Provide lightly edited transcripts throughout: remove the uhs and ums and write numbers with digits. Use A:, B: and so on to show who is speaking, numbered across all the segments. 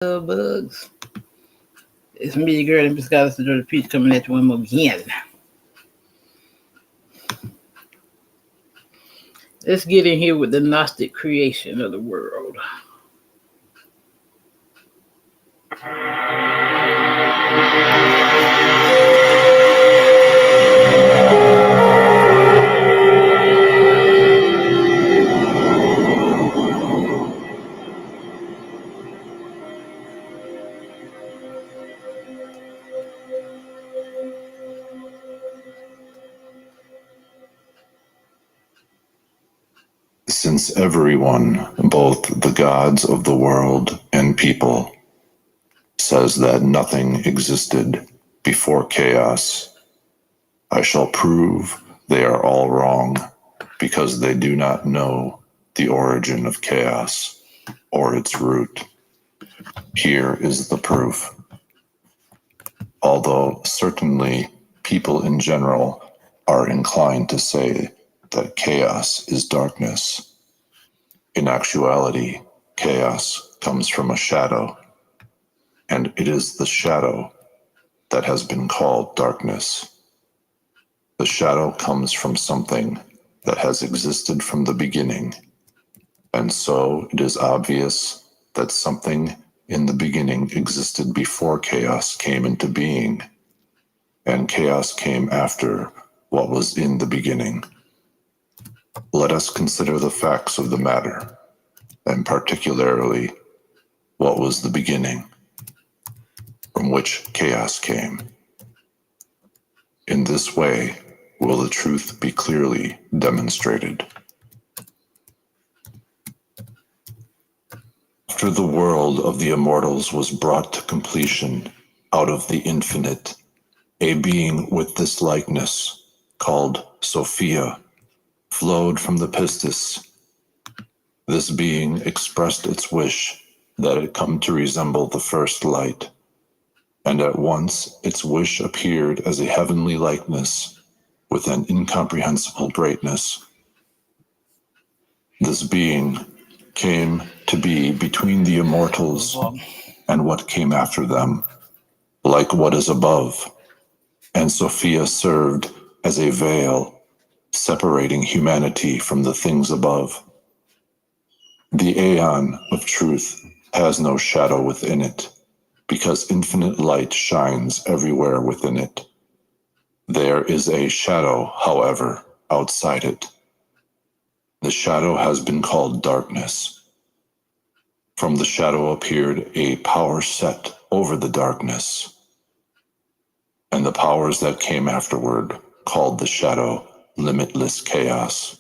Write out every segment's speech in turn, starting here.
A: Bugs. It's me, your girl, and Miss Goddess, the Dirty Peach, coming at you one more again. Let's get in here with the Gnostic creation of the world.
B: Since everyone, both the gods of the world and people, says that nothing existed before chaos, I shall prove they are all wrong because they do not know the origin of chaos or its root. Here is the proof. Although certainly people in general are inclined to say that chaos is darkness, in actuality, chaos comes from a shadow, and it is the shadow that has been called darkness. The shadow comes from something that has existed from the beginning, and so it is obvious that something in the beginning existed before chaos came into being, and chaos came after what was in the beginning. Let us consider the facts of the matter, and particularly what was the beginning, from which chaos came. In this way will the truth be clearly demonstrated. After the world of the immortals was brought to completion out of the infinite, a being with this likeness, called Sophia, flowed from the Pistis. This being expressed its wish that it come to resemble the first light, and at once its wish appeared as a heavenly likeness with an incomprehensible greatness. This being came to be between the immortals and what came after them, like what is above, and Sophia served as a veil separating humanity from the things above. The aeon of truth has no shadow within it, because infinite light shines everywhere within it. There is a shadow, however, outside it. The shadow has been called darkness. From the shadow appeared a power set over the darkness, and the powers that came afterward called the shadow limitless chaos.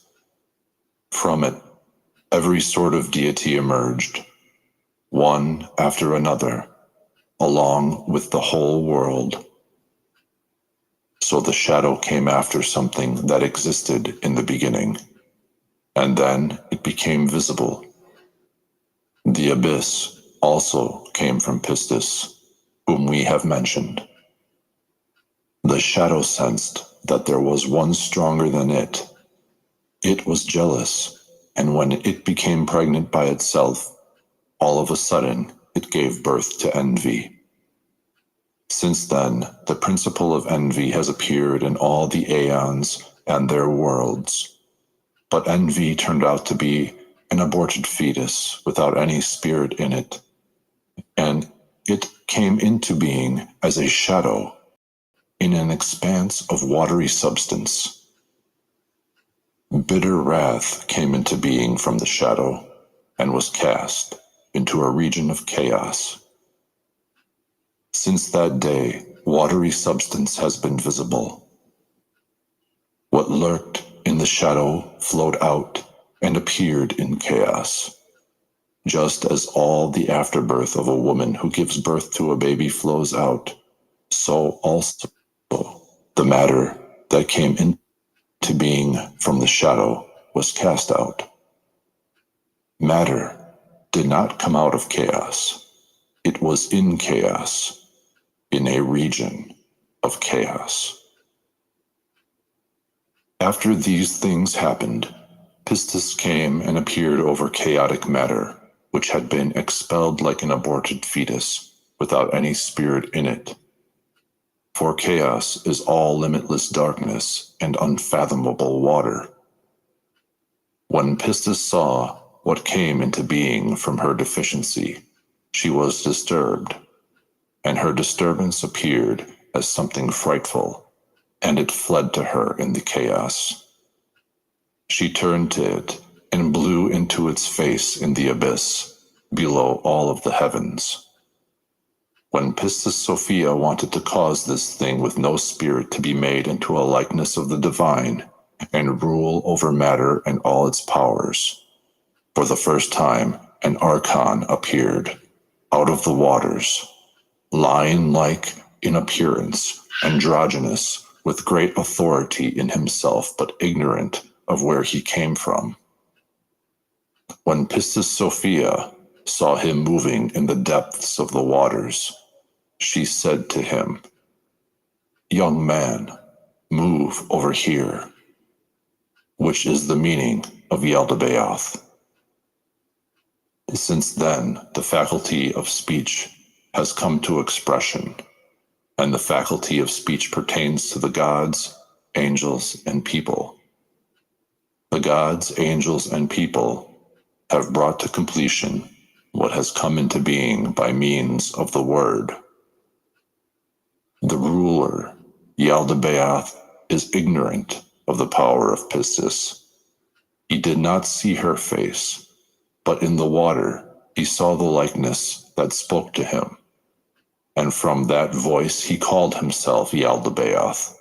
B: From it, every sort of deity emerged, one after another, along with the whole world. So the shadow came after something that existed in the beginning, and then it became visible. The abyss also came from Pistis, whom we have mentioned. The shadow sensed that there was one stronger than it. It was jealous, and when it became pregnant by itself, all of a sudden it gave birth to envy. Since then, the principle of envy has appeared in all the aeons and their worlds. But envy turned out to be an aborted fetus without any spirit in it, and it came into being as a shadow in an expanse of watery substance. Bitter wrath came into being from the shadow and was cast into a region of chaos. Since that day, watery substance has been visible. What lurked in the shadow flowed out and appeared in chaos, just as all the afterbirth of a woman who gives birth to a baby flows out, so also the matter that came into being from the shadow was cast out. Matter did not come out of chaos. It was in chaos, in a region of chaos. After these things happened, Pistis came and appeared over chaotic matter, which had been expelled like an aborted fetus, without any spirit in it. For chaos is all limitless darkness and unfathomable water. When Pistis saw what came into being from her deficiency, she was disturbed, and her disturbance appeared as something frightful, and it fled to her in the chaos. She turned to it and blew into its face in the abyss, below all of the heavens. When Pistis Sophia wanted to cause this thing with no spirit to be made into a likeness of the divine, and rule over matter and all its powers, for the first time an archon appeared out of the waters, lion-like in appearance, androgynous, with great authority in himself, but ignorant of where he came from. When Pistis Sophia saw him moving in the depths of the waters, she said to him, "Young man, move over here," which is the meaning of Yaldabaoth. Since then, the faculty of speech has come to expression, and the faculty of speech pertains to the gods, angels, and people. The gods, angels, and people have brought to completion what has come into being by means of the word. The ruler, Yaldabaoth, is ignorant of the power of Pistis. He did not see her face, but in the water he saw the likeness that spoke to him, and from that voice he called himself Yaldabaoth.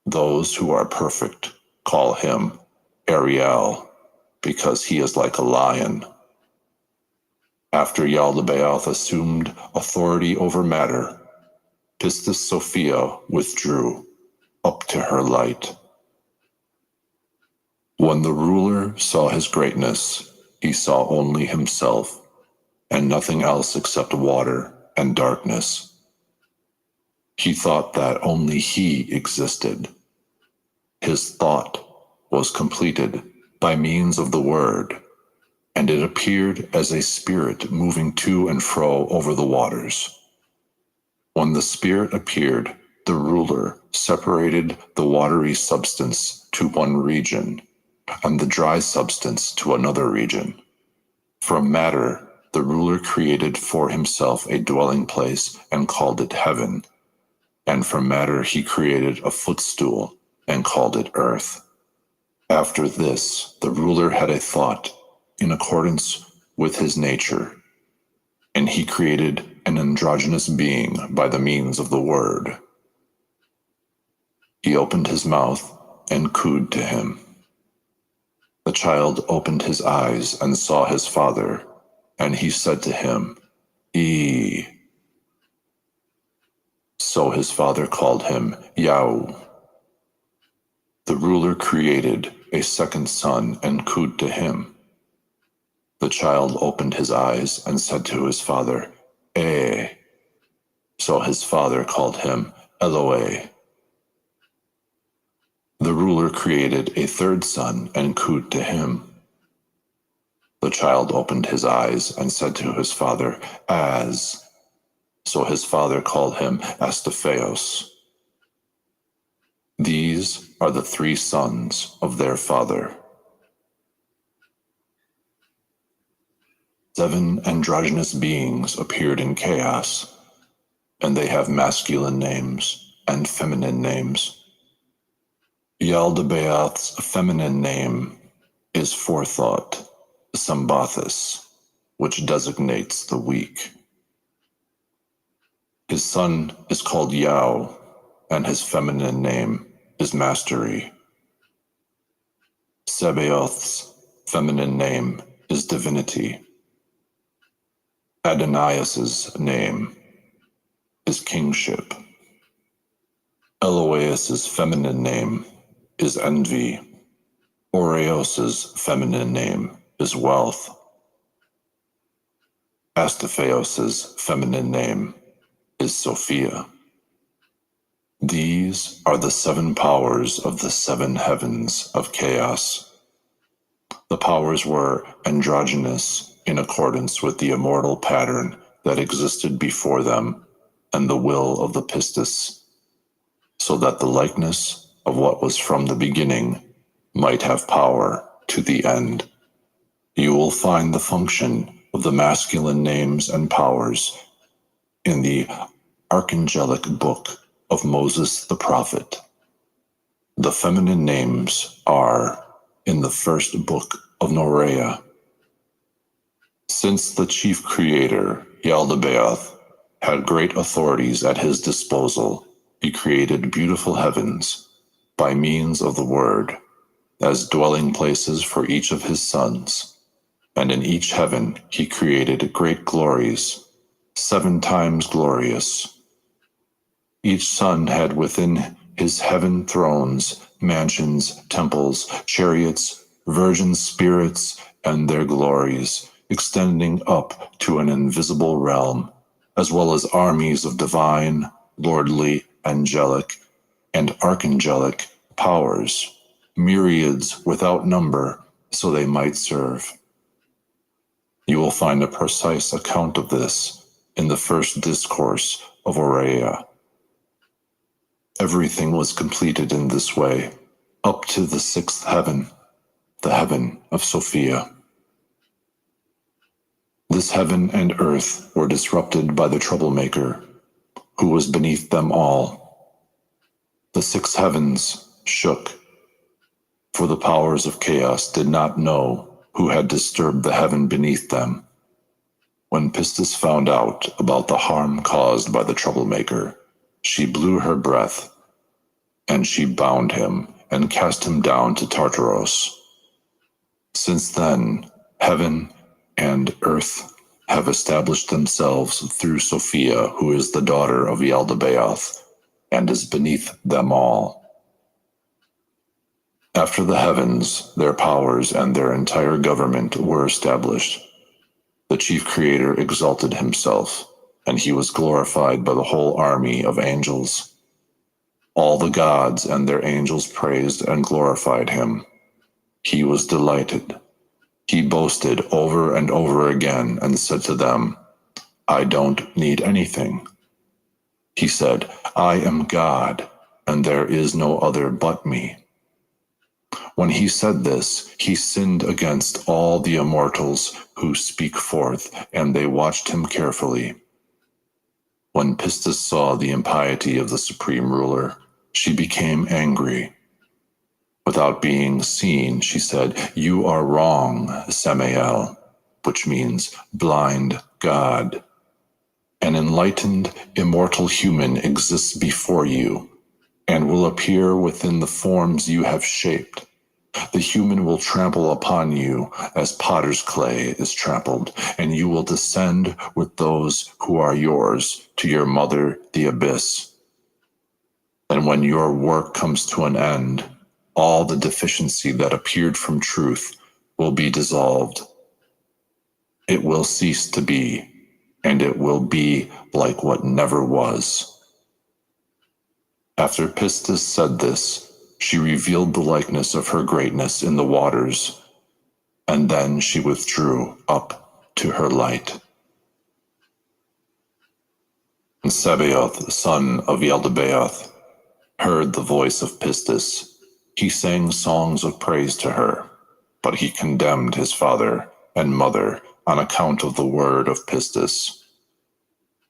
B: Those who are perfect call him Ariel, because he is like a lion. After Yaldabaoth assumed authority over matter, Pistis Sophia withdrew up to her light. When the ruler saw his greatness, he saw only himself, and nothing else except water and darkness. He thought that only he existed. His thought was completed by means of the word, and it appeared as a spirit moving to and fro over the waters. When the spirit appeared, the ruler separated the watery substance to one region, and the dry substance to another region. From matter, the ruler created for himself a dwelling place and called it heaven, and from matter he created a footstool and called it earth. After this, the ruler had a thought in accordance with his nature, and he created an androgynous being by the means of the word. He opened his mouth and cooed to him. The child opened his eyes and saw his father, and he said to him, "E." So his father called him Yao. The ruler created a second son and cooed to him. The child opened his eyes and said to his father, "Eh." So his father called him Eloe. The ruler created a third son and cooed to him. The child opened his eyes and said to his father, "Az." So his father called him Astapheos. These are the three sons of their father. 7 androgynous beings appeared in chaos, and they have masculine names and feminine names. Yaldabaoth's feminine name is Forethought, Sambathis, which designates the weak. His son is called Yao, and his feminine name is Mastery. Sebaoth's feminine name is Divinity. Adonaius's name is Kingship. Eloeus's feminine name is Envy. Oreos's feminine name is Wealth. Astapheos's feminine name is Sophia. These are the 7 powers of the 7 heavens of chaos. The powers were androgynous, in accordance with the immortal pattern that existed before them and the will of the pistis, so that the likeness of what was from the beginning might have power to the end. You will find the function of the masculine names and powers in the archangelic book of Moses the prophet. The feminine names are in the first book of Norea. Since the chief creator, Yaldabaoth, had great authorities at his disposal, he created beautiful heavens by means of the word, as dwelling places for each of his sons. And in each heaven he created great glories, 7 times glorious. Each son had within his heaven thrones, mansions, temples, chariots, virgin spirits, and their glories, extending up to an invisible realm, as well as armies of divine, lordly, angelic, and archangelic powers, myriads without number, so they might serve. You will find a precise account of this in the first discourse of Aurea. Everything was completed in this way, up to the 6th heaven, the heaven of Sophia. This heaven and earth were disrupted by the troublemaker, who was beneath them all. The 6 heavens shook, for the powers of chaos did not know who had disturbed the heaven beneath them. When Pistis found out about the harm caused by the troublemaker, she blew her breath, and she bound him and cast him down to Tartaros. Since then, heaven and earth have established themselves through Sophia, who is the daughter of Yaldabaoth, and is beneath them all. After the heavens, their powers and their entire government were established. The chief creator exalted himself, and he was glorified by the whole army of angels. All the gods and their angels praised and glorified him. He was delighted. He boasted over and over again and said to them, "I don't need anything." He said, "I am God, and there is no other but me." When he said this, he sinned against all the immortals who speak forth, and they watched him carefully. When Pistis saw the impiety of the supreme ruler, she became angry. Without being seen, she said, "You are wrong, Samael," which means blind God. An enlightened, immortal human exists before you and will appear within the forms you have shaped. The human will trample upon you as potter's clay is trampled, and you will descend with those who are yours to your mother, the abyss. And when your work comes to an end, all the deficiency that appeared from truth will be dissolved. It will cease to be, and it will be like what never was. After Pistis said this, she revealed the likeness of her greatness in the waters, and then she withdrew up to her light. And Sabaoth, son of Yaldabaoth, heard the voice of Pistis. He sang songs of praise to her, but he condemned his father and mother on account of the word of Pistis.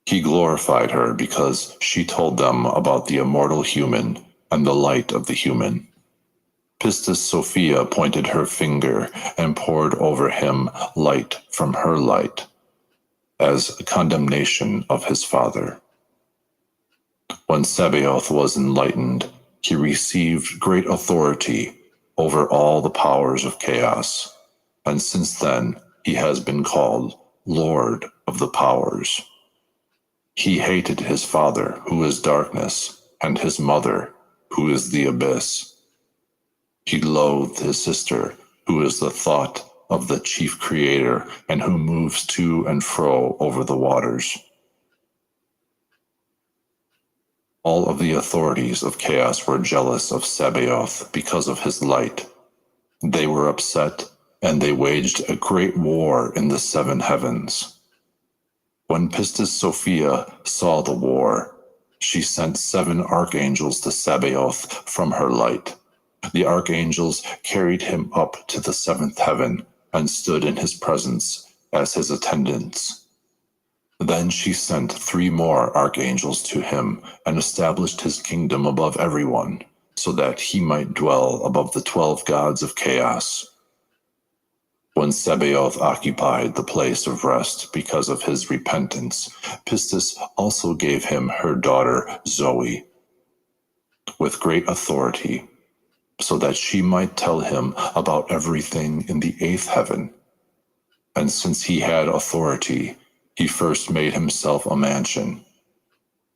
B: He glorified her because she told them about the immortal human and the light of the human. Pistis Sophia pointed her finger and poured over him light from her light, as a condemnation of his father. When Sabaoth was enlightened, he received great authority over all the powers of chaos, and since then he has been called Lord of the Powers. He hated his father, who is darkness, and his mother, who is the abyss. He loathed his sister, who is the thought of the chief creator and who moves to and fro over the waters. All of the authorities of chaos were jealous of Sabaoth because of his light. They were upset and they waged a great war in the seven heavens. When Pistis Sophia saw the war, she sent 7 archangels to Sabaoth from her light. The archangels carried him up to the 7th heaven and stood in his presence as his attendants. Then she sent 3 more archangels to him and established his kingdom above everyone, so that he might dwell above the 12 gods of chaos. When Sabaoth occupied the place of rest because of his repentance, Pistis also gave him her daughter Zoe with great authority, so that she might tell him about everything in the 8th heaven. And since he had authority, he first made himself a mansion.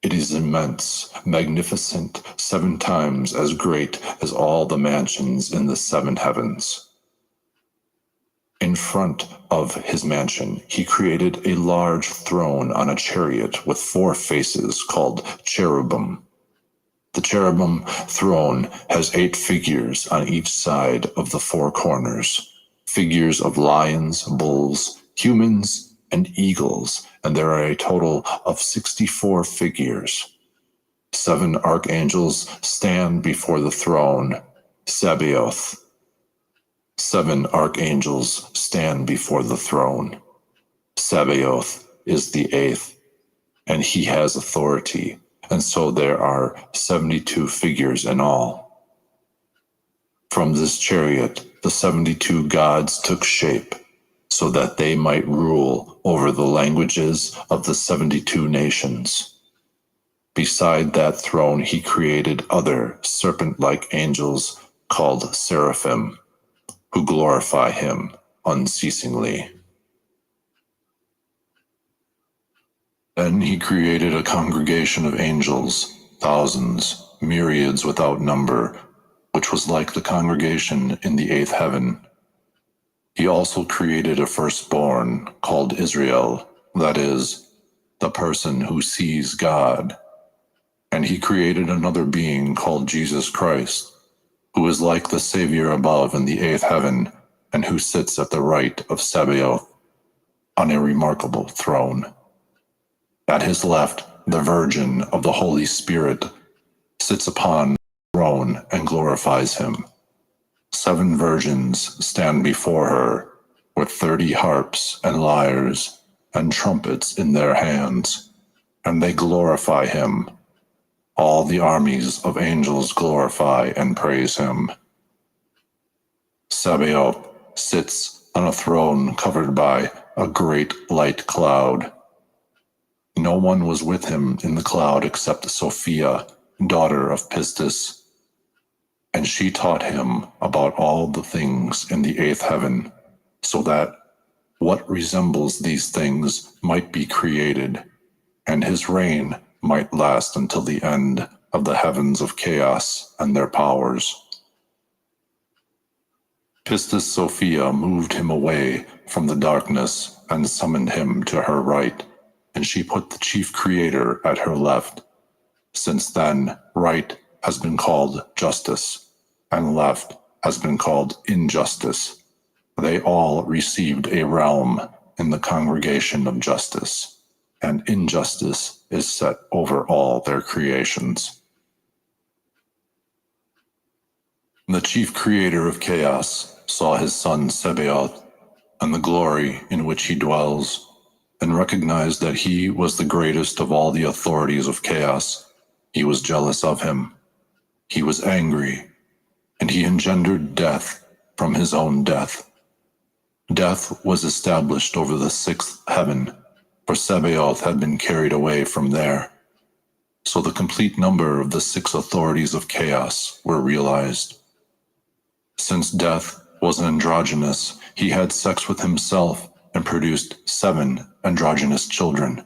B: It is immense, magnificent, 7 times as great as all the mansions in the 7 heavens. In front of his mansion, he created a large throne on a chariot with 4 faces called cherubim. The cherubim throne has 8 figures on each side of the 4 corners, figures of lions, bulls, humans, and eagles, and there are a total of 64 figures. 7 archangels stand before the throne, Sabaoth. 7 archangels stand before the throne. Sabaoth is the 8th, and he has authority, and so there are 72 figures in all. From this chariot, the 72 gods took shape, so that they might rule over the languages of the 72 nations. Beside that throne, he created other serpent-like angels called seraphim, who glorify him unceasingly. Then he created a congregation of angels, thousands, myriads without number, which was like the congregation in the 8th heaven. He also created a firstborn called Israel, that is, the person who sees God. And he created another being called Jesus Christ, who is like the Savior above in the 8th heaven, and who sits at the right of Sabaoth on a remarkable throne. At his left, the Virgin of the Holy Spirit sits upon the throne and glorifies him. 7 virgins stand before her with 30 harps and lyres and trumpets in their hands, and they glorify him. All the armies of angels glorify and praise him. Sabaoth sits on a throne covered by a great light cloud. No one was with him in the cloud except Sophia, daughter of Pistis, and she taught him about all the things in the 8th heaven, so that what resembles these things might be created, and his reign might last until the end of the heavens of chaos and their powers. Pistis Sophia moved him away from the darkness and summoned him to her right, and she put the chief creator at her left. Since then, right has been called justice, and left has been called injustice. They all received a realm in the congregation of justice, and injustice is set over all their creations. The chief creator of chaos saw his son Sabaoth and the glory in which he dwells, and recognized that he was the greatest of all the authorities of chaos. He was jealous of him. He was angry, and he engendered death from his own death. Death was established over the 6th heaven, for Sabaoth had been carried away from there. So the complete number of the 6 authorities of chaos were realized. Since death was androgynous, he had sex with himself and produced 7 androgynous children.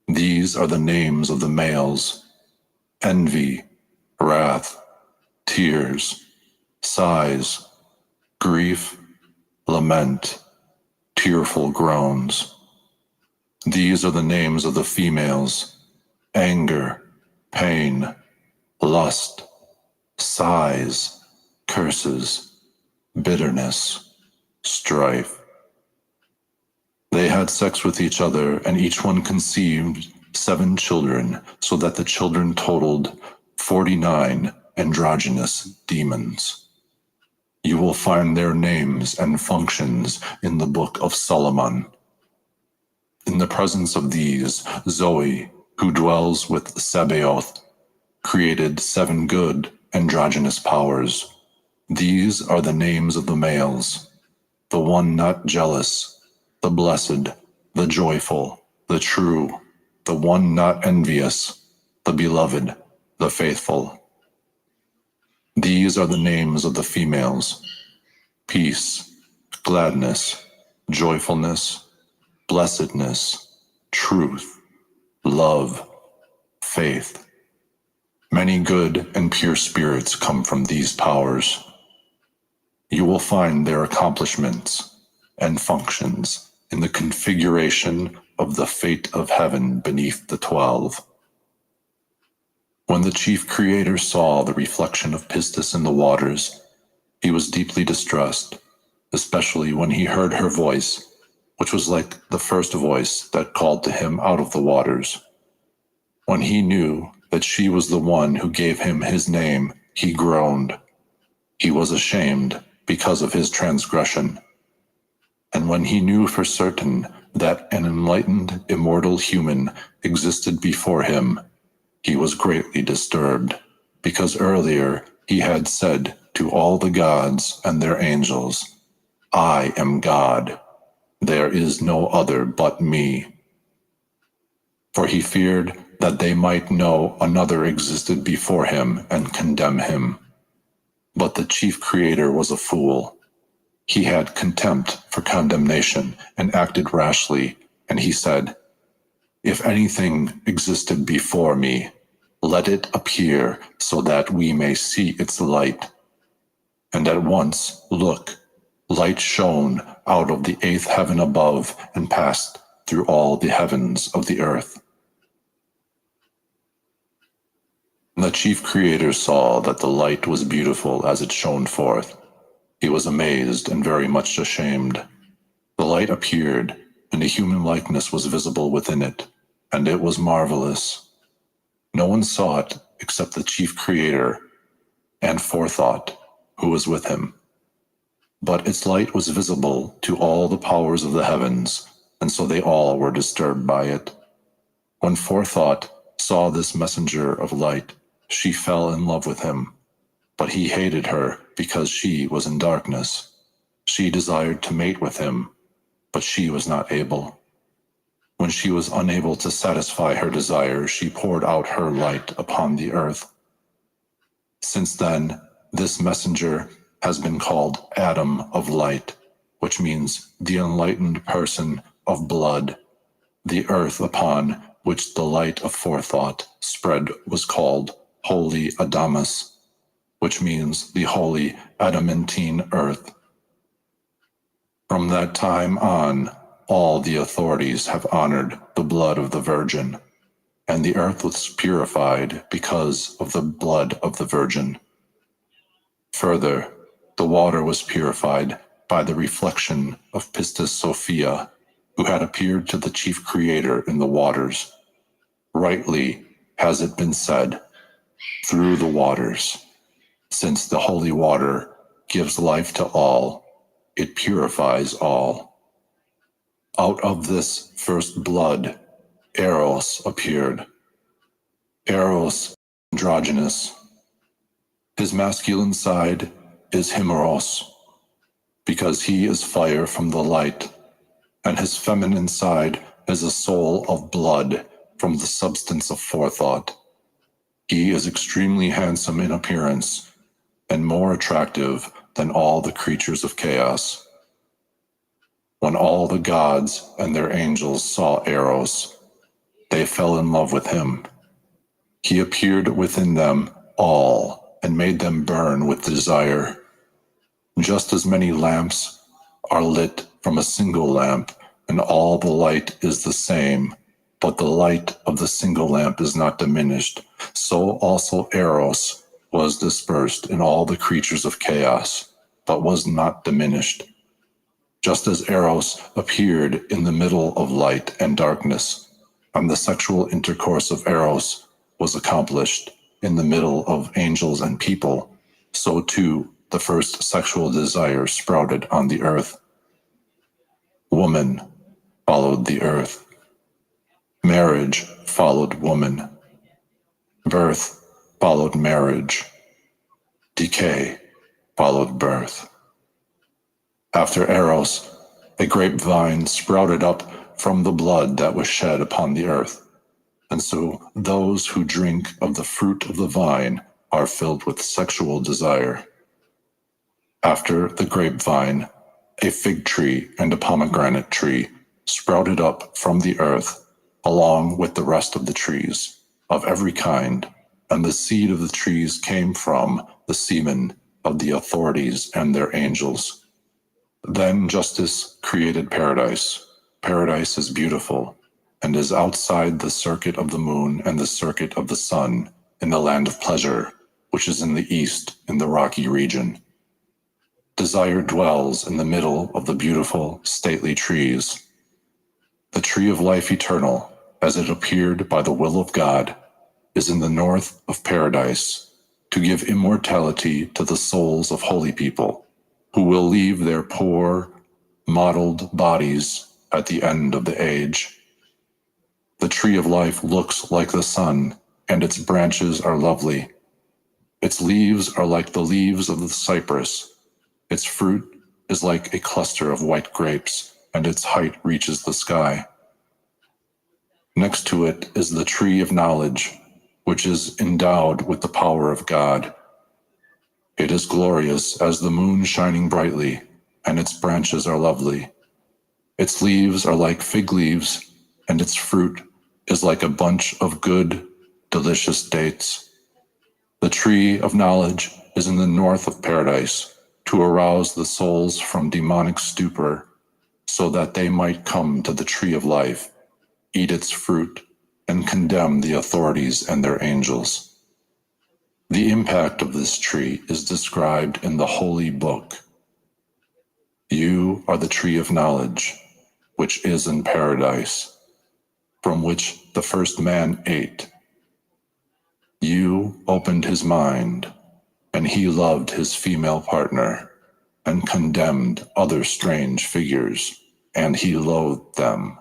B: These are the names of the males: envy, wrath, tears, sighs, grief, lament, tearful groans. These are the names of the females: anger, pain, lust, sighs, curses, bitterness, strife. They had sex with each other, and each one conceived 7 children, so that the children totaled 49 androgynous demons. You will find their names and functions in the Book of Solomon. In the presence of these, Zoe, who dwells with Sabaoth, created 7 good androgynous powers. These are the names of the males: the one not jealous, the blessed, the joyful, the true, the one not envious, the beloved, the faithful. These are the names of the females: peace, gladness, joyfulness, blessedness, truth, love, faith. Many good and pure spirits come from these powers. You will find their accomplishments and functions in the configuration of the fate of heaven beneath the 12. When the chief creator saw the reflection of Pistis in the waters, he was deeply distressed, especially when he heard her voice, which was like the first voice that called to him out of the waters. When he knew that she was the one who gave him his name, he groaned. He was ashamed because of his transgression. And when he knew for certain that an enlightened, immortal human existed before him, he was greatly disturbed, because earlier he had said to all the gods and their angels, "I am God. There is no other but me." For he feared that they might know another existed before him and condemn him. But the chief creator was a fool. He had contempt for condemnation and acted rashly, and he said, "If anything existed before me, let it appear so that we may see its light." And at once, look, light shone out of the 8th heaven above and passed through all the heavens of the earth. The chief creator saw that the light was beautiful as it shone forth. He was amazed and very much ashamed. The light appeared, and a human likeness was visible within it, and it was marvelous. No one saw it except the chief creator and Forethought, who was with him. But its light was visible to all the powers of the heavens, and so they all were disturbed by it. When Forethought saw this messenger of light, she fell in love with him, but he hated her because she was in darkness. She desired to mate with him, but she was not able. When she was unable to satisfy her desire, she poured out her light upon the earth. Since then, this messenger has been called Adam of Light, which means the enlightened person of blood. The earth upon which the light of Forethought spread was called Holy Adamus, which means the holy adamantine earth. From that time on, all the authorities have honored the blood of the Virgin, and the earth was purified because of the blood of the Virgin. Further, the water was purified by the reflection of Pistis Sophia, who had appeared to the chief creator in the waters. Rightly has it been said, "Through the waters," since the holy water gives life to all, it purifies all. Out of this first blood, Eros appeared. Eros, androgynous. His masculine side is Himeros, because he is fire from the light, and his feminine side is a soul of blood from the substance of Forethought. He is extremely handsome in appearance, and more attractive than all the creatures of chaos. When all the gods and their angels saw Eros, they fell in love with him. He appeared within them all and made them burn with desire. Just as many lamps are lit from a single lamp, and all the light is the same, but the light of the single lamp is not diminished, so also Eros was dispersed in all the creatures of chaos, but was not diminished. just as Eros appeared in the middle of light and darkness, and the sexual intercourse of Eros was accomplished in the middle of angels and people, so too the first sexual desire sprouted on the earth. Woman followed the earth. Marriage followed woman. Birth followed marriage. Decay followed birth. After Eros, a grapevine sprouted up from the blood that was shed upon the earth, and so those who drink of the fruit of the vine are filled with sexual desire. After the grapevine, a fig tree and a pomegranate tree sprouted up from the earth, along with the rest of the trees, of every kind, and the seed of the trees came from the semen of the authorities and their angels. Then justice created paradise. Paradise is beautiful, and is outside the circuit of the moon and the circuit of the sun, in the land of pleasure, which is in the east, in the rocky region. Desire dwells in the middle of the beautiful, stately trees. The tree of life eternal, as it appeared by the will of God, is in the north of paradise, to give immortality to the souls of holy people, who will leave their poor, mottled bodies at the end of the age. The tree of life looks like the sun, and its branches are lovely. Its leaves are like the leaves of the cypress. Its fruit is like a cluster of white grapes, and its height reaches the sky. Next to it is the tree of knowledge, which is endowed with the power of God. It is glorious as the moon shining brightly, and its branches are lovely. Its leaves are like fig leaves, and its fruit is like a bunch of good, delicious dates. The tree of knowledge is in the north of paradise, to arouse the souls from demonic stupor, so that they might come to the tree of life, eat its fruit, and condemn the authorities and their angels. The impact of this tree is described in the Holy Book. You are the tree of knowledge, which is in paradise, from which the first man ate. You opened his mind, and he loved his female partner, and condemned other strange figures, and he loathed them.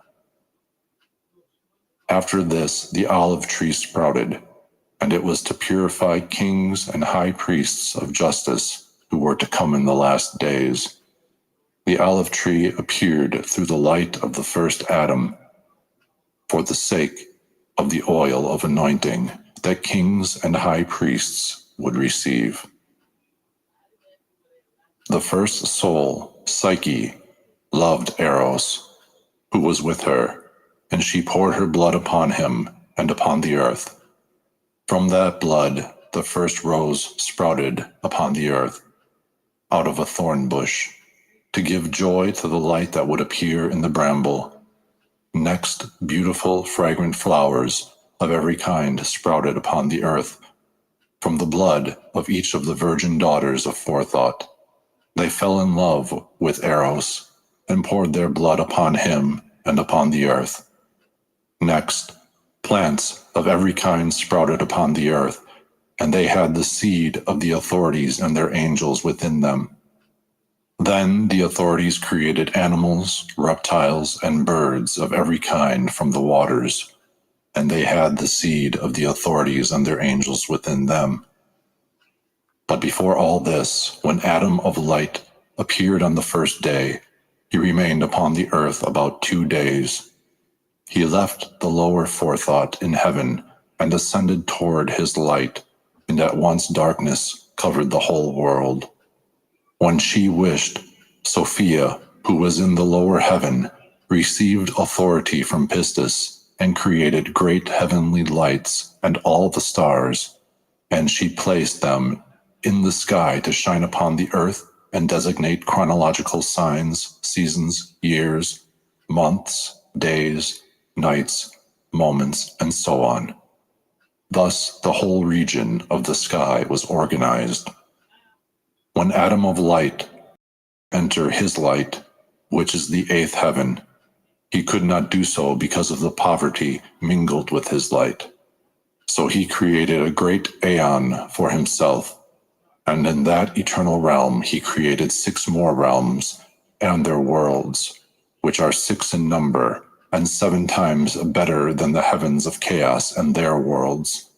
B: After this, the olive tree sprouted, and it was to purify kings and high priests of justice who were to come in the last days. The olive tree appeared through the light of the first Adam, for the sake of the oil of anointing that kings and high priests would receive. The first soul, Psyche, loved Eros, who was with her, and she poured her blood upon him and upon the earth. From that blood, the first rose sprouted upon the earth, out of a thorn bush, to give joy to the light that would appear in the bramble. Next, beautiful, fragrant flowers of every kind sprouted upon the earth, from the blood of each of the virgin daughters of forethought. They fell in love with Eros, and poured their blood upon him and upon the earth. Next, plants of every kind sprouted upon the earth, and they had the seed of the authorities and their angels within them. Then the authorities created animals, reptiles, and birds of every kind from the waters, and they had the seed of the authorities and their angels within them. But before all this, when Adam of light appeared on the first day, he remained upon the earth about 2 days. He left the lower forethought in heaven and ascended toward his light, and at once darkness covered the whole world. When she wished, Sophia, who was in the lower heaven, received authority from Pistis and created great heavenly lights and all the stars, and she placed them in the sky to shine upon the earth and designate chronological signs, seasons, years, months, days, nights, moments, and so on. Thus, the whole region of the sky was organized. When Adam of light entered his light, which is the eighth heaven. He could not do so because of the poverty mingled with his light. So he created a great aeon for himself, and in that eternal realm he created 6 more realms and their worlds, which are 6 in number, and 7 times better than the heavens of chaos and their worlds.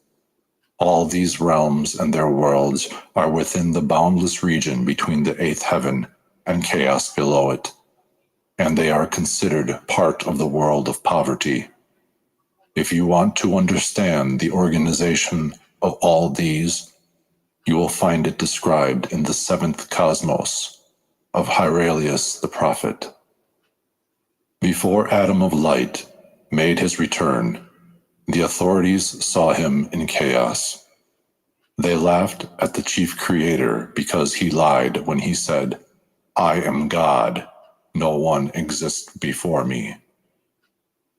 B: All these realms and their worlds are within the boundless region between the 8th heaven and chaos below it, and they are considered part of the world of poverty. If you want to understand the organization of all these, you will find it described in the 7th cosmos of Hierelius the prophet. Before Adam of Light made his return, the authorities saw him in chaos. They laughed at the chief creator because he lied when he said, "I am God, no one exists before me."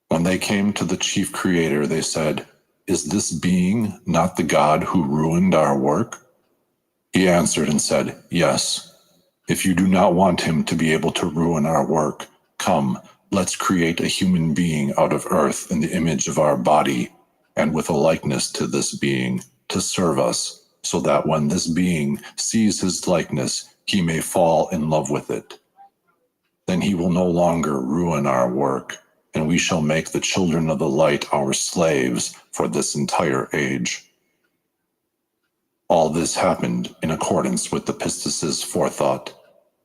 B: When they came to the chief creator, they said, "Is this being not the God who ruined our work?" He answered and said, "Yes. If you do not want him to be able to ruin our work, come, let's create a human being out of earth in the image of our body and with a likeness to this being to serve us, so that when this being sees his likeness, he may fall in love with it. Then he will no longer ruin our work, and we shall make the children of the light our slaves for this entire age." All this happened in accordance with the Pistis' forethought,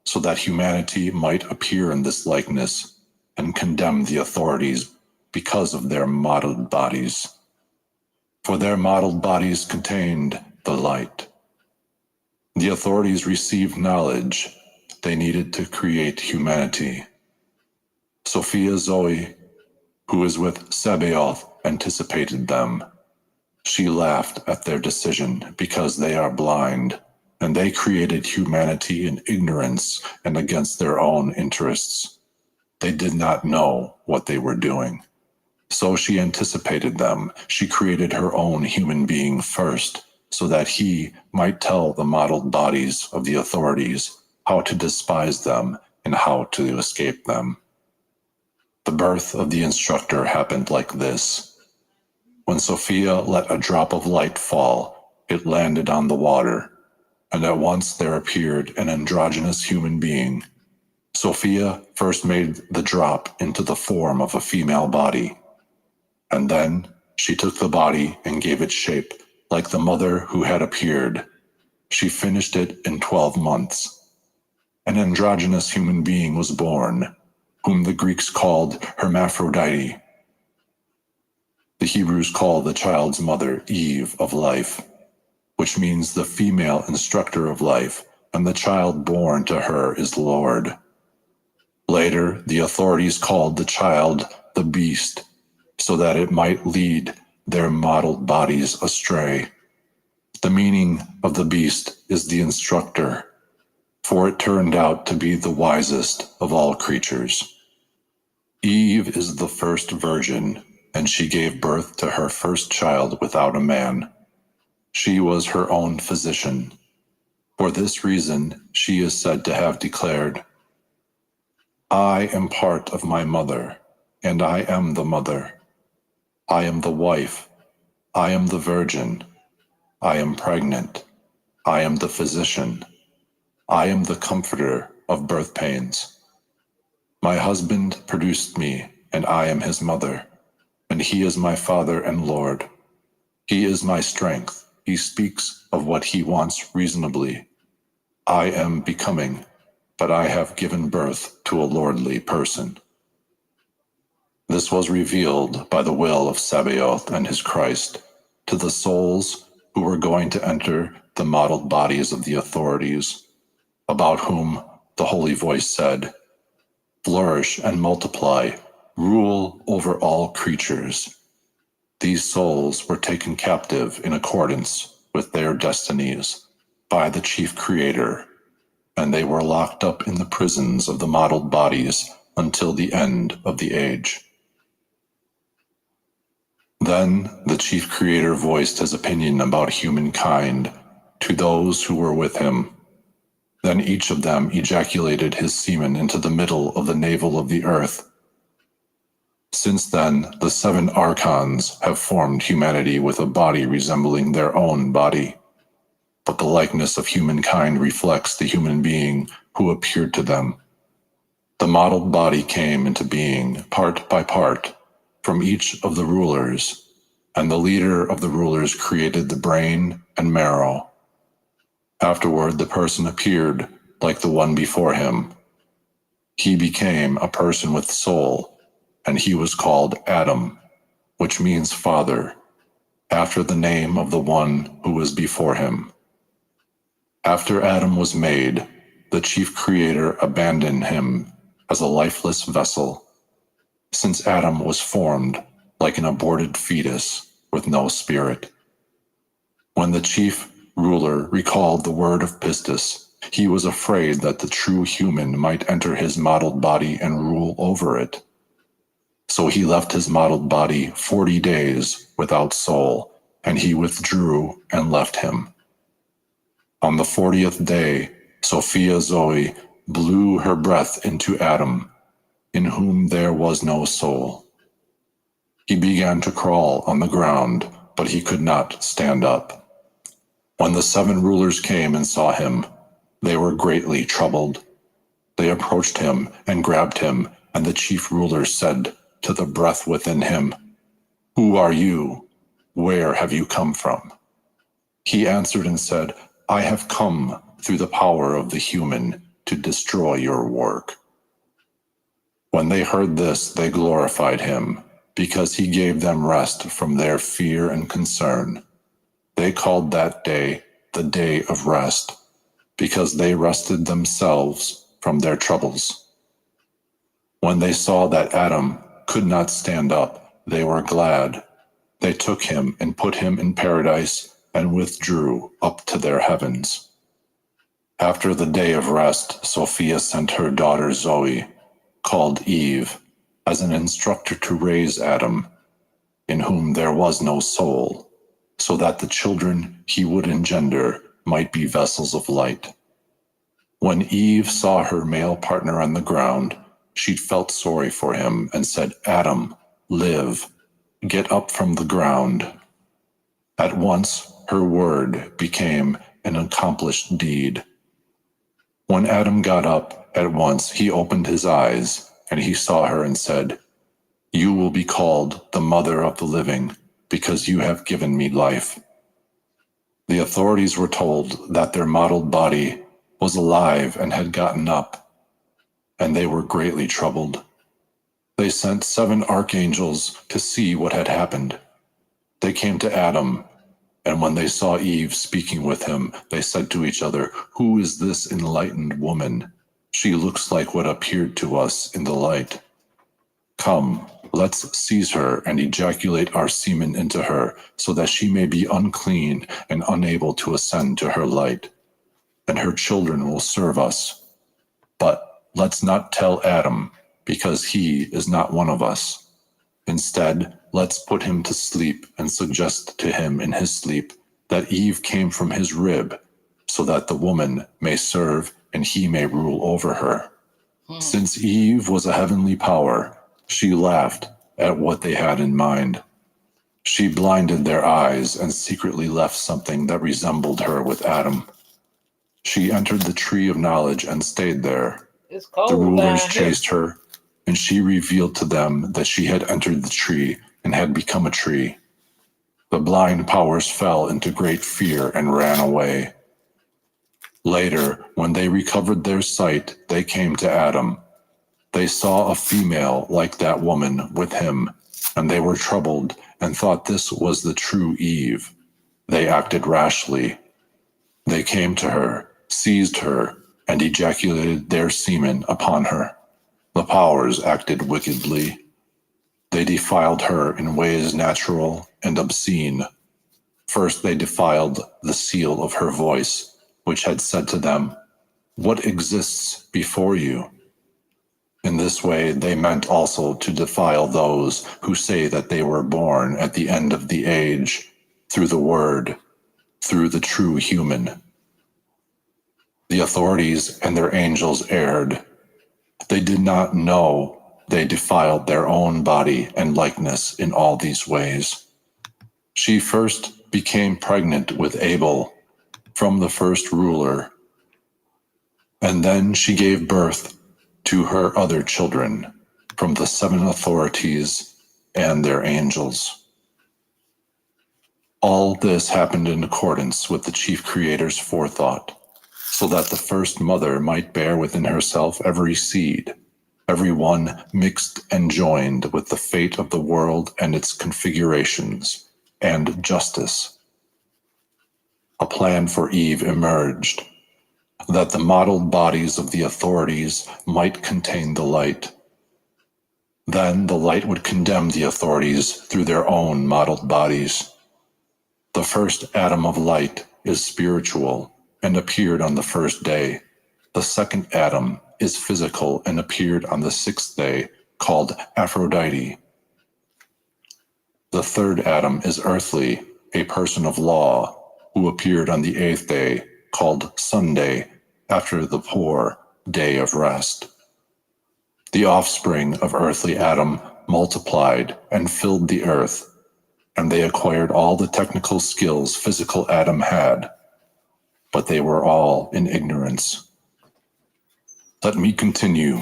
B: so that humanity might appear in this likeness and condemn the authorities because of their modeled bodies. For their modeled bodies contained the light. The authorities received knowledge they needed to create humanity. Sophia Zoe, who is with Sabaoth, anticipated them. She laughed at their decision because they are blind, and they created humanity in ignorance and against their own interests. They did not know what they were doing. So she anticipated them. She created her own human being first, so that he might tell the modeled bodies of the authorities how to despise them and how to escape them. The birth of the instructor happened like this. When Sophia let a drop of light fall, it landed on the water, and at once there appeared an androgynous human being. Sophia first made the drop into the form of a female body, and then she took the body and gave it shape like the mother who had appeared. She finished it in 12 months. An androgynous human being was born, whom the Greeks called Hermaphrodite. The Hebrews call the child's mother Eve of life, which means the female instructor of life, and the child born to her is Lord. Later, the authorities called the child the beast, so that it might lead their modeled bodies astray. The meaning of the beast is the instructor, for it turned out to be the wisest of all creatures. Eve is the first virgin, and she gave birth to her first child without a man. She was her own physician. For this reason, she is said to have declared, "I am part of my mother, and I am the mother. I am the wife. I am the virgin. I am pregnant. I am the physician. I am the comforter of birth pains. My husband produced me, and I am his mother, and he is my father and Lord. He is my strength. He speaks of what he wants reasonably. I am becoming, but I have given birth to a lordly person." This was revealed by the will of Sabaoth and his Christ to the souls who were going to enter the modeled bodies of the authorities, about whom the Holy Voice said, "Flourish and multiply, rule over all creatures." These souls were taken captive in accordance with their destinies by the chief creator, and they were locked up in the prisons of the modeled bodies until the end of the age. Then the chief creator voiced his opinion about humankind to those who were with him. Then each of them ejaculated his semen into the middle of the navel of the earth. Since then, the 7 archons have formed humanity with a body resembling their own body. But the likeness of humankind reflects the human being who appeared to them. The modeled body came into being, part by part, from each of the rulers, and the leader of the rulers created the brain and marrow. Afterward, the person appeared like the one before him. He became a person with soul, and he was called Adam, which means father, after the name of the one who was before him. After Adam was made, the chief creator abandoned him as a lifeless vessel, since Adam was formed like an aborted fetus with no spirit. When the chief ruler recalled the word of Pistis, he was afraid that the true human might enter his modeled body and rule over it. So he left his modeled body 40 days without soul, and he withdrew and left him. On the 40th day, Sophia Zoe blew her breath into Adam, in whom there was no soul. He began to crawl on the ground, but he could not stand up. When the 7 rulers came and saw him, they were greatly troubled. They approached him and grabbed him, and the chief ruler said to the breath within him, "Who are you? Where have you come from?" He answered and said, "I have come through the power of the human to destroy your work." When they heard this, they glorified him, because he gave them rest from their fear and concern. They called that day the Day of Rest, because they rested themselves from their troubles. When they saw that Adam could not stand up, they were glad. They took him and put him in paradise and withdrew up to their heavens. After the day of rest, Sophia sent her daughter Zoe, called Eve, as an instructor to raise Adam, in whom there was no soul, so that the children he would engender might be vessels of light. When Eve saw her male partner on the ground, she felt sorry for him and said, "Adam, live, get up from the ground." At once, her word became an accomplished deed. When Adam got up, at once he opened his eyes, and he saw her and said, "You will be called the mother of the living, because you have given me life." The authorities were told that their modeled body was alive and had gotten up, and they were greatly troubled. They sent 7 archangels to see what had happened. They came to Adam, and when they saw Eve speaking with him, they said to each other, "Who is this enlightened woman? She looks like what appeared to us in the light. Come, let's seize her and ejaculate our semen into her, so that she may be unclean and unable to ascend to her light, and her children will serve us. But let's not tell Adam, because he is not one of us. Instead, let's put him to sleep and suggest to him in his sleep that Eve came from his rib, so that the woman may serve and he may rule over her." Since Eve was a heavenly power, she laughed at what they had in mind. She blinded their eyes and secretly left something that resembled her with Adam. She entered the tree of knowledge and stayed there.
A: It's cold.
B: The rulers chased her, and she revealed to them that she had entered the tree and had become a tree. The blind powers fell into great fear and ran away. Later, when they recovered their sight, they came to Adam. They saw a female like that woman with him, and they were troubled and thought this was the true Eve. They acted rashly. They came to her, seized her, and ejaculated their semen upon her. The powers acted wickedly. They defiled her in ways natural and obscene. First, they defiled the seal of her voice, which had said to them, "What exists before you?" In this way, they meant also to defile those who say that they were born at the end of the age, through the word, through the true human. The authorities and their angels erred. They did not know they defiled their own body and likeness in all these ways. She first became pregnant with Abel from the first ruler, and then she gave birth to her other children from the 7 authorities and their angels. All this happened in accordance with the chief creator's forethought, so that the first mother might bear within herself every seed, every one mixed and joined with the fate of the world and its configurations, and justice. A plan for Eve emerged, that the modeled bodies of the authorities might contain the light. Then the light would condemn the authorities through their own modeled bodies. The first atom of light is spiritual and appeared on the first day. The second atom is physical and appeared on the 6th day, called Aphrodite. The third atom is earthly, a person of law, who appeared on the 8th day, called Sunday, after the poor day of rest. The offspring of earthly Adam multiplied and filled the earth, and they acquired all the technical skills physical Adam had, but they were all in ignorance. Let me continue.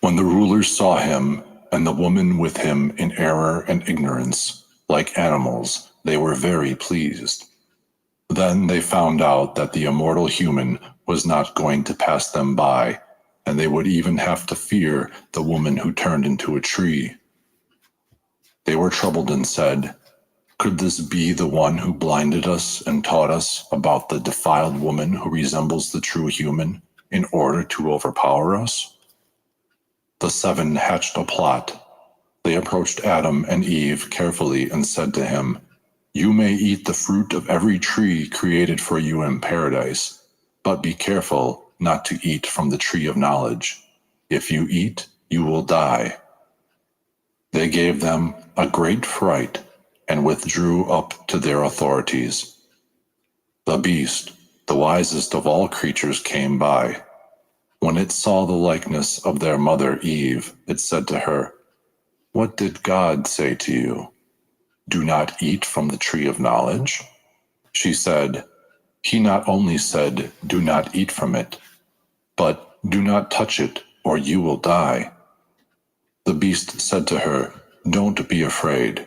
B: When the rulers saw him and the woman with him in error and ignorance, like animals, they were very pleased. Then they found out that the immortal human was not going to pass them by, and they would even have to fear the woman who turned into a tree. They were troubled and said, "Could this be the one who blinded us and taught us about the defiled woman who resembles the true human in order to overpower us?" The 7 hatched a plot. They approached Adam and Eve carefully and said to him, "You may eat the fruit of every tree created for you in paradise, but be careful not to eat from the tree of knowledge. If you eat, you will die." They gave them a great fright and withdrew up to their authorities. The beast, the wisest of all creatures, came by. When it saw the likeness of their mother Eve, it said to her, "What did God say to you? Do not eat from the tree of knowledge?" She said, "He not only said, 'Do not eat from it,' but 'Do not touch it, or you will die.'" The beast said to her, "Don't be afraid.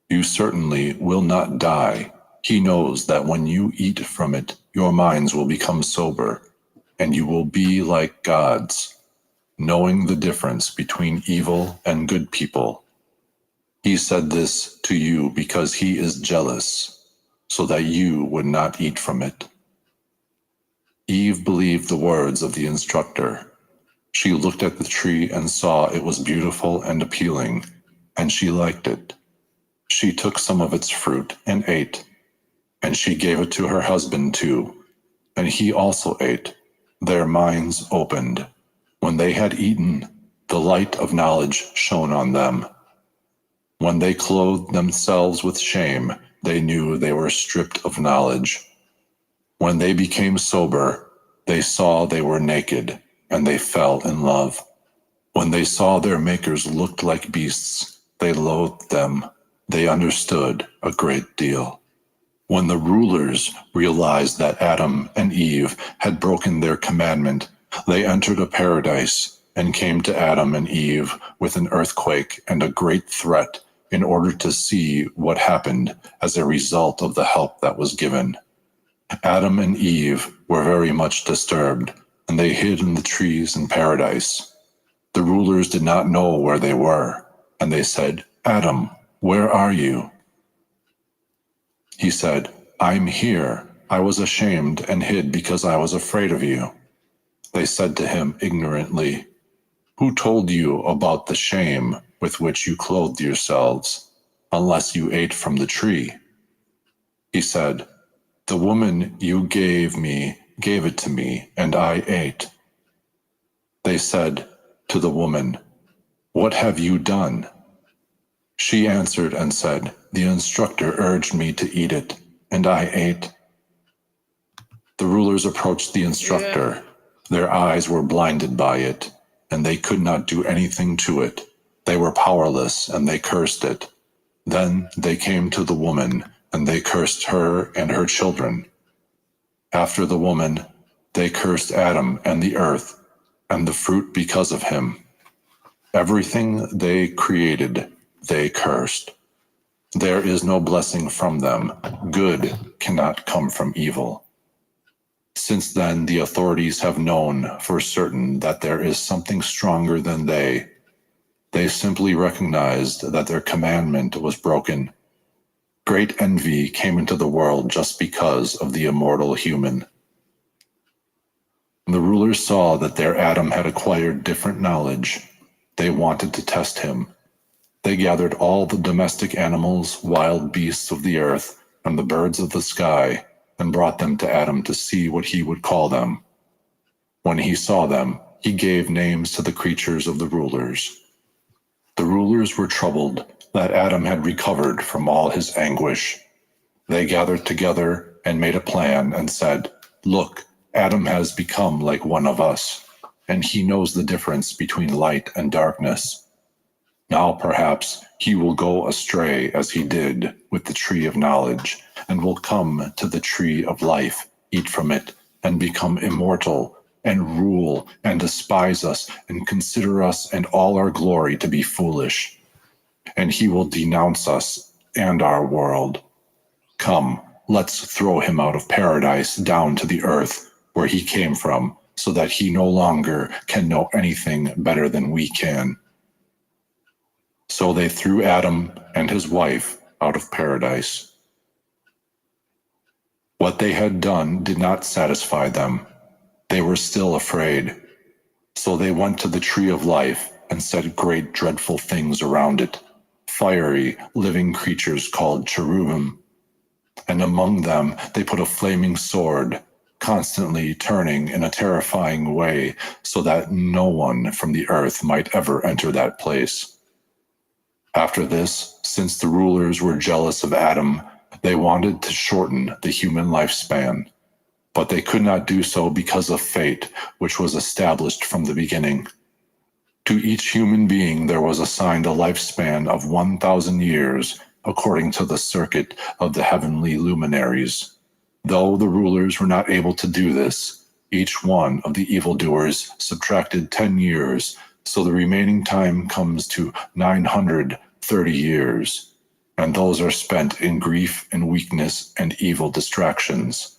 B: You certainly will not die. He knows that when you eat from it, your minds will become sober, and you will be like gods, knowing the difference between evil and good people. He said this to you because he is jealous, so that you would not eat from it." Eve believed the words of the instructor. She looked at the tree and saw it was beautiful and appealing, and she liked it. She took some of its fruit and ate, and she gave it to her husband too, and he also ate. Their minds opened. When they had eaten, the light of knowledge shone on them. When they clothed themselves with shame, they knew they were stripped of knowledge. When they became sober, they saw they were naked, and they fell in love. When they saw their makers looked like beasts, they loathed them. They understood a great deal. When the rulers realized that Adam and Eve had broken their commandment, they entered a paradise and came to Adam and Eve with an earthquake and a great threat in order to see what happened as a result of the help that was given. Adam and Eve were very much disturbed, and they hid in the trees in paradise. The rulers did not know where they were, and they said, "Adam, where are you?" He said, "I'm here. I was ashamed and hid because I was afraid of you." They said to him ignorantly, "Who told you about the shame with which you clothed yourselves, unless you ate from the tree?" He said, "The woman you gave it to me, and I ate." They said to the woman, "What have you done?" She answered and said, "The instructor urged me to eat it, and I ate." The rulers approached the instructor. Their eyes were blinded by it, and they could not do anything to it. They were powerless, and they cursed it. Then they came to the woman, and they cursed her and her children. After the woman, they cursed Adam and the earth, and the fruit because of him. Everything they created, they cursed. There is no blessing from them. Good cannot come from evil. Since then, the authorities have known for certain that there is something stronger than they. They simply recognized that their commandment was broken. Great envy came into the world just because of the immortal human. The rulers saw that their Adam had acquired different knowledge. They wanted to test him. They gathered all the domestic animals, wild beasts of the earth, and the birds of the sky, and brought them to Adam to see what he would call them. When he saw them, he gave names to the creatures of the rulers. The rulers were troubled that Adam had recovered from all his anguish. They gathered together and made a plan and said, "Look, Adam has become like one of us, and he knows the difference between light and darkness. Now perhaps he will go astray as he did with the tree of knowledge, and will come to the tree of life, eat from it, and become immortal, and rule, and despise us, and consider us and all our glory to be foolish. And he will denounce us and our world. Come, let's throw him out of paradise down to the earth, where he came from, so that he no longer can know anything better than we can." So they threw Adam and his wife out of paradise. What they had done did not satisfy them. They were still afraid. So they went to the tree of life and set great dreadful things around it, fiery, living creatures called cherubim. And among them they put a flaming sword, constantly turning in a terrifying way so that no one from the earth might ever enter that place. After this, since the rulers were jealous of Adam, they wanted to shorten the human lifespan. But they could not do so because of fate, which was established from the beginning. To each human being there was assigned a lifespan of 1,000 years, according to the circuit of the heavenly luminaries. Though the rulers were not able to do this, each one of the evildoers subtracted 10 years, so the remaining time comes to 930 years, and those are spent in grief and weakness and evil distractions.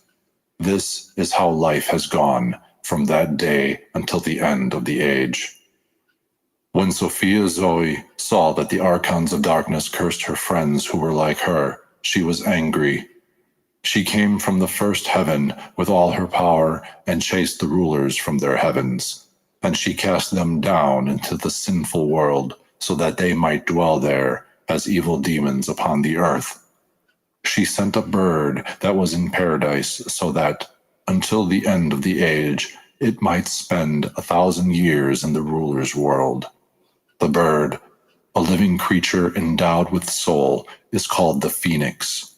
B: This is how life has gone from that day until the end of the age. When Sophia Zoe saw that the archons of darkness cursed her friends who were like her, she was angry. She came from the first heaven with all her power and chased the rulers from their heavens. And she cast them down into the sinful world so that they might dwell there as evil demons upon the earth. She sent a bird that was in paradise so that, until the end of the age, it might spend 1,000 years in the ruler's world. The bird, a living creature endowed with soul, is called the phoenix.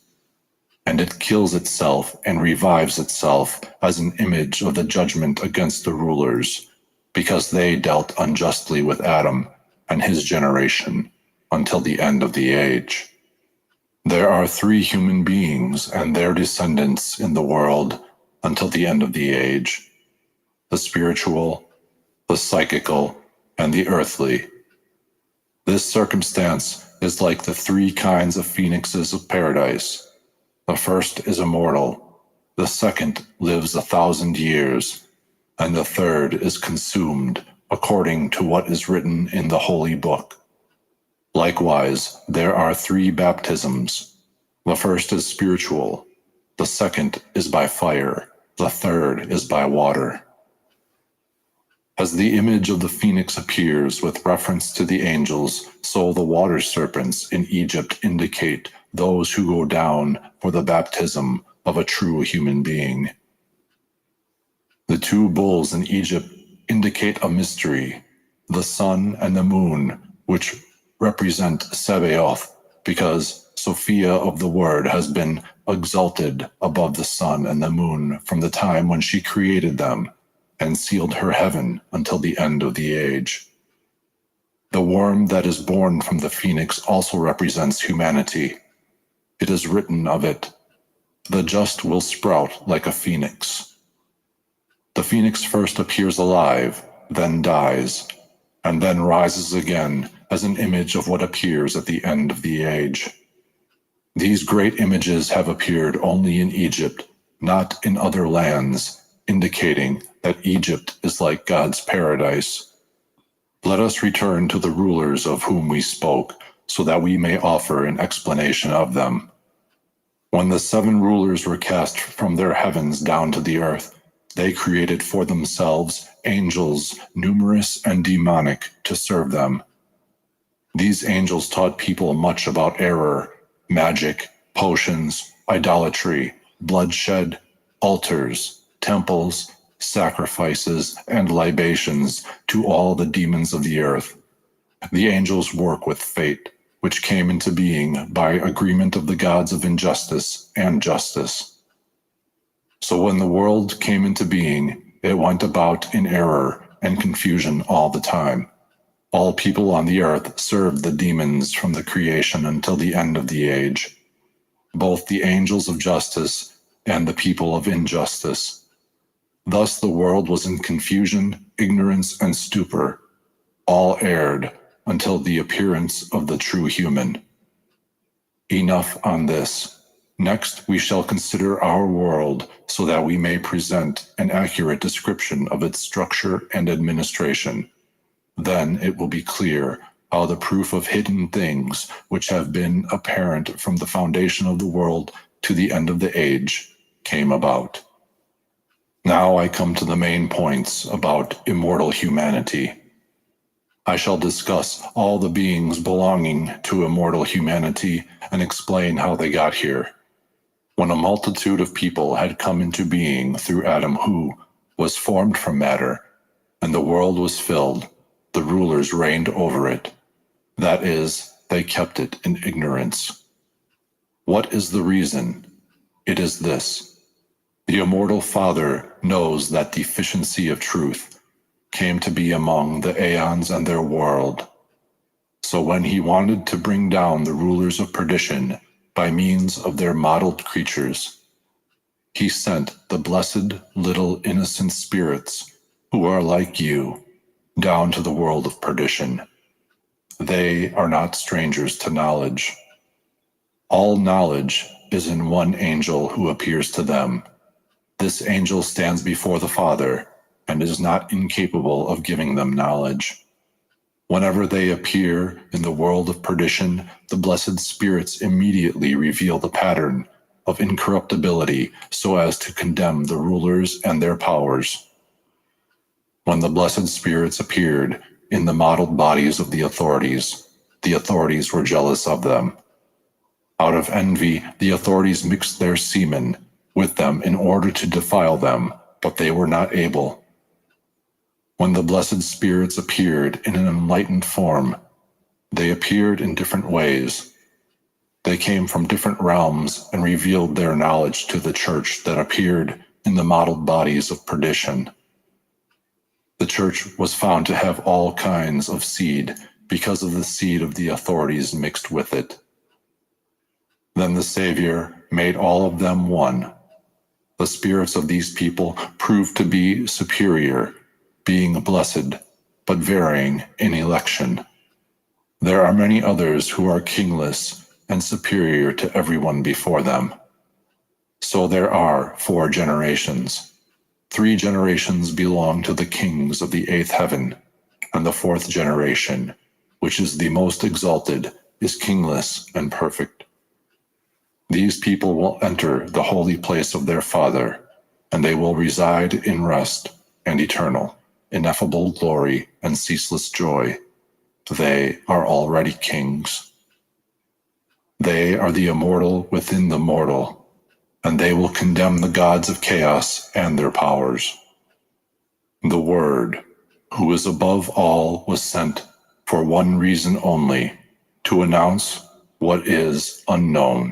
B: And it kills itself and revives itself as an image of the judgment against the rulers, because they dealt unjustly with Adam and his generation until the end of the age. There are 3 human beings and their descendants in the world until the end of the age: the spiritual, the psychical, and the earthly. This circumstance is like the 3 kinds of phoenixes of paradise. The first is immortal, the second lives 1,000 years, and the third is consumed according to what is written in the holy book. Likewise, there are 3 baptisms. The first is spiritual, the second is by fire, the third is by water. As the image of the phoenix appears with reference to the angels, so the water serpents in Egypt indicate those who go down for the baptism of a true human being. The 2 bulls in Egypt indicate a mystery, the sun and the moon, which represent Sabaoth, because Sophia of the Word has been exalted above the sun and the moon from the time when she created them and sealed her heaven until the end of the age. The worm that is born from the phoenix also represents humanity. It is written of it, "The just will sprout like a phoenix." The phoenix first appears alive, then dies, and then rises again as an image of what appears at the end of the age. These great images have appeared only in Egypt, not in other lands, indicating that Egypt is like God's paradise. Let us return to the rulers of whom we spoke, so that we may offer an explanation of them. When the 7 rulers were cast from their heavens down to the earth, they created for themselves angels, numerous and demonic, to serve them. These angels taught people much about error, magic, potions, idolatry, bloodshed, altars, temples, sacrifices, and libations to all the demons of the earth. The angels work with fate, which came into being by agreement of the gods of injustice and justice. So when the world came into being, it went about in error and confusion all the time. All people on the earth served the demons from the creation until the end of the age, both the angels of justice and the people of injustice. Thus the world was in confusion, ignorance, and stupor. All erred until the appearance of the true human. Enough on this. Next, we shall consider our world so that we may present an accurate description of its structure and administration. Then it will be clear how the proof of hidden things which have been apparent from the foundation of the world to the end of the age came about. Now I come to the main points about immortal humanity. I shall discuss all the beings belonging to immortal humanity and explain how they got here. When a multitude of people had come into being through Adam, who was formed from matter, and the world was filled, the rulers reigned over it. That is, they kept it in ignorance. What is the reason? It is this. The immortal Father knows that deficiency of truth came to be among the aeons and their world. So when he wanted to bring down the rulers of perdition by means of their modeled creatures, he sent the blessed little innocent spirits who are like you down to the world of perdition. They are not strangers to knowledge. All knowledge is in one angel who appears to them. This angel stands before the Father and is not incapable of giving them knowledge. Whenever they appear in the world of perdition, the blessed spirits immediately reveal the pattern of incorruptibility so as to condemn the rulers and their powers. When the blessed spirits appeared in the modeled bodies of the authorities were jealous of them. Out of envy, the authorities mixed their semen with them in order to defile them, but they were not able. When the blessed spirits appeared in an enlightened form, they appeared in different ways. They came from different realms and revealed their knowledge to the church that appeared in the modeled bodies of perdition. The church was found to have all kinds of seed because of the seed of the authorities mixed with it. Then the Savior made all of them one. The spirits of these people proved to be superior, being blessed, but varying in election. There are many others who are kingless and superior to everyone before them. So there are 4 generations. 3 generations belong to the kings of the 8th heaven, and the 4th generation, which is the most exalted, is kingless and perfect. These people will enter the holy place of their Father, and they will reside in rest and eternal, ineffable glory and ceaseless joy. They are already kings. They are the immortal within the mortal, and they will condemn the gods of chaos and their powers. The Word, who is above all, was sent for one reason only, to announce what is unknown.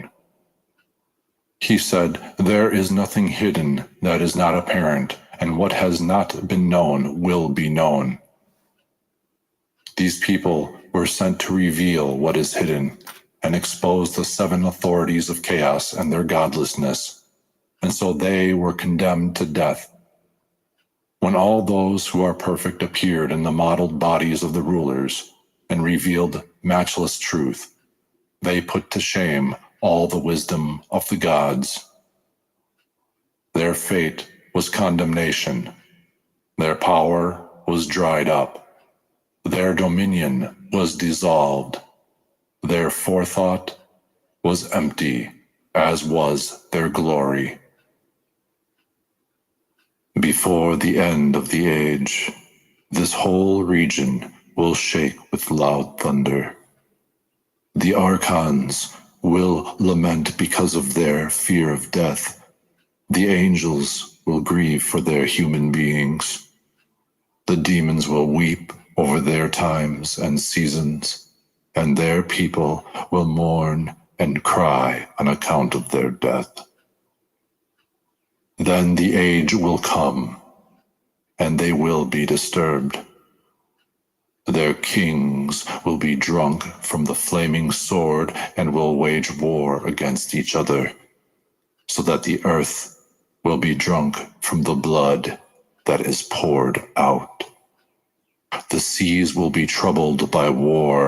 B: He said, "There is nothing hidden that is not apparent, and what has not been known will be known." These people were sent to reveal what is hidden and expose the 7 authorities of chaos and their godlessness, and so they were condemned to death. When all those who are perfect appeared in the modeled bodies of the rulers and revealed matchless truth, they put to shame all the wisdom of the gods. Their fate was condemnation. Their power was dried up. Their dominion was dissolved. Their forethought was empty, as was their glory. Before the end of the age, this whole region will shake with loud thunder. The archons will lament because of their fear of death. The angels will grieve for their human beings. The demons will weep over their times and seasons, and their people will mourn and cry on account of their death. Then the age will come, and they will be disturbed. Their kings will be drunk from the flaming sword and will wage war against each other, so that the earth will be drunk from the blood that is poured out. The seas will be troubled by war.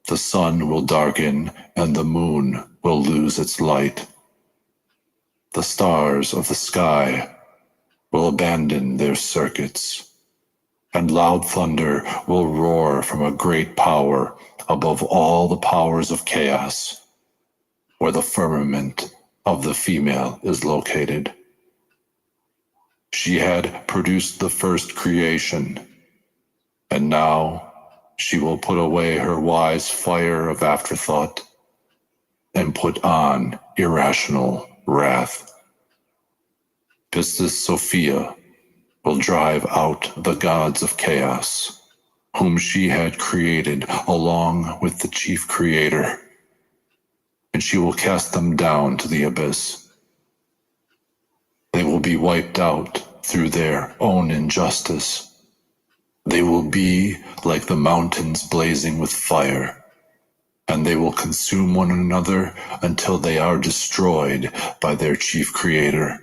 B: The sun will darken and the moon will lose its light. The stars of the sky will abandon their circuits, and loud thunder will roar from a great power above all the powers of chaos, where the firmament of the female is located. She had produced the first creation, and now she will put away her wise fire of afterthought and put on irrational wrath. Pistis Sophia will drive out the gods of chaos, whom she had created along with the chief creator, and she will cast them down to the abyss. They will be wiped out through their own injustice. They will be like the mountains blazing with fire, and they will consume one another until they are destroyed by their chief creator.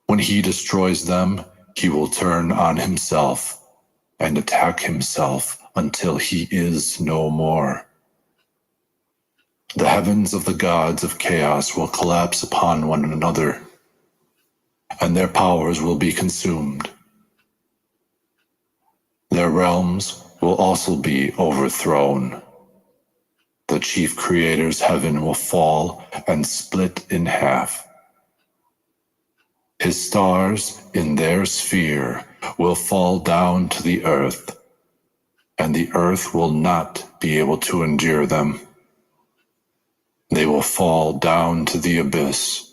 B: When he destroys them, he will turn on himself and attack himself until he is no more. The heavens of the gods of chaos will collapse upon one another, and their powers will be consumed. Their realms will also be overthrown. The chief creator's heaven will fall and split in half. His stars in their sphere will fall down to the earth, and the earth will not be able to endure them. They will fall down to the abyss,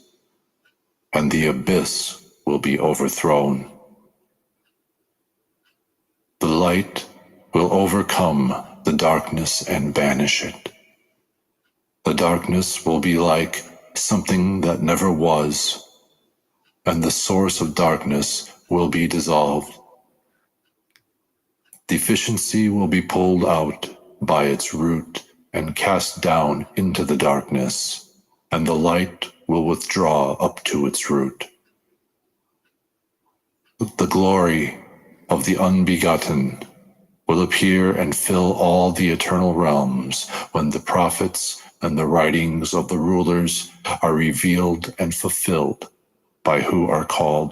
B: and the abyss will be overthrown. The light will overcome the darkness and banish it. The darkness will be like something that never was, and the source of darkness will be dissolved. Deficiency will be pulled out by its root and cast down into the darkness, and the light will withdraw up to its root. The glory of the unbegotten will appear and fill all the eternal realms when the prophets and the writings of the rulers are revealed and fulfilled by who are called